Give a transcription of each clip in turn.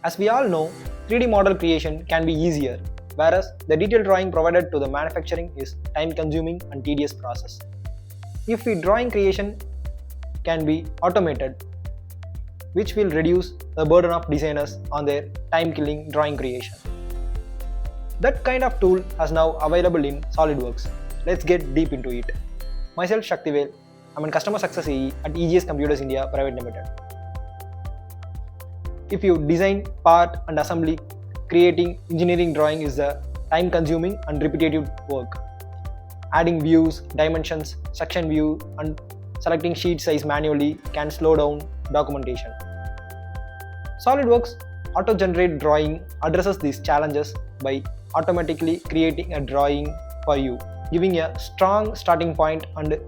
As we all know, 3D model creation can be easier, whereas the detailed drawing provided to the manufacturing is time-consuming and tedious process. If the drawing creation can be automated, which will reduce the burden of designers on their time-killing drawing creation. That kind of tool is now available in Solidworks. Let's get deep into it. Myself Sakthivel, I'm a Customer Success AE at EGS India Private Limited. If you design, part and assembly, creating engineering drawing is a time-consuming and repetitive work. Adding views, dimensions, section view and selecting sheet size manually can slow down documentation. SolidWorks auto-generate drawing addresses these challenges by automatically creating a drawing for you, giving a strong starting point and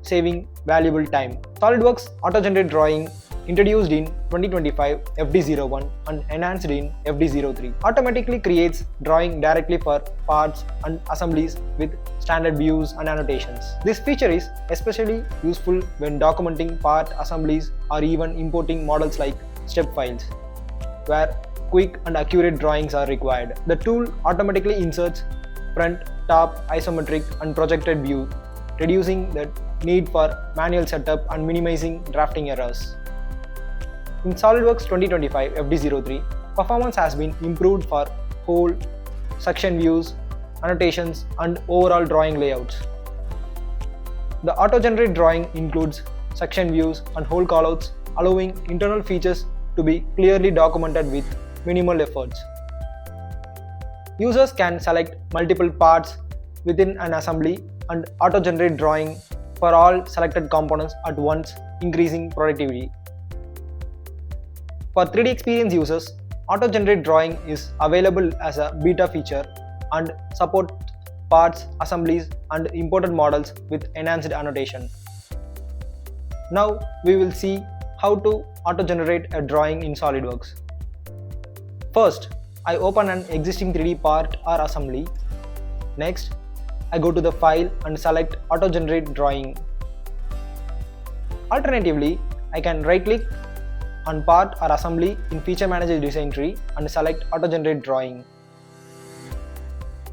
saving valuable time. SolidWorks auto-generate drawing introduced in 2025 FD01 and enhanced in FD03 automatically creates drawing directly for parts and assemblies with standard views and annotations. This feature is especially useful when documenting part assemblies or even importing models like step files, where quick and accurate drawings are required. The tool automatically inserts front, top, isometric and projected view, reducing the need for manual setup and minimizing drafting errors. In SolidWorks 2025 FD03, performance has been improved for whole, section views, annotations and overall drawing layouts. The auto-generate drawing includes section views and whole callouts, allowing internal features to be clearly documented with minimal efforts. Users can select multiple parts within an assembly and auto-generate drawing for all selected components at once, increasing productivity. For 3D experience users, auto-generate drawing is available as a beta feature and supports parts, assemblies and imported models with enhanced annotation. Now we will see how to auto-generate a drawing in SolidWorks. First, I open an existing 3D part or assembly. Next, I go to the file and select auto-generate drawing. Alternatively, I can right-click on part or assembly in Feature Manager design tree and select auto-generate drawing.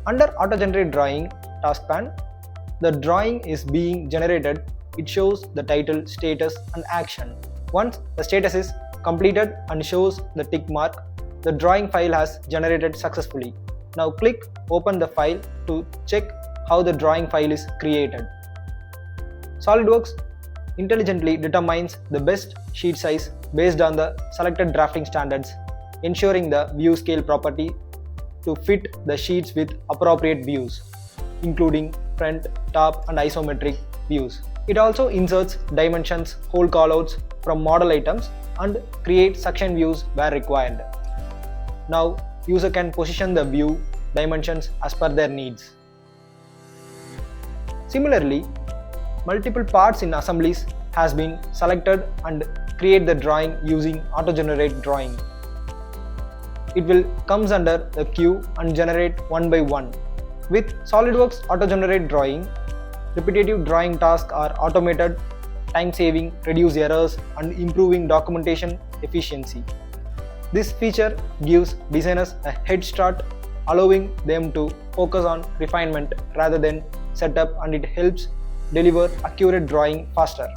Under auto-generate drawing task pane, the drawing is being generated. It shows the title, status and action. Once the status is completed and shows the tick mark, the drawing file has generated successfully. Now click open the file to check how the drawing file is created. SolidWorks intelligently determines the best sheet size based on the selected drafting standards, ensuring the view scale property to fit the sheets with appropriate views, including front, top and isometric views. It also inserts dimensions, whole callouts from model items and creates section views where required. Now user can position the view dimensions as per their needs. Similarly, multiple parts in assemblies has been selected and create the drawing using auto-generate drawing. It will comes under the queue and generate one by one. With SolidWorks auto-generate drawing, repetitive drawing tasks are automated, time-saving, reduce errors and improving documentation efficiency. This feature gives designers a head start, allowing them to focus on refinement rather than setup, and it helps deliver accurate drawing faster.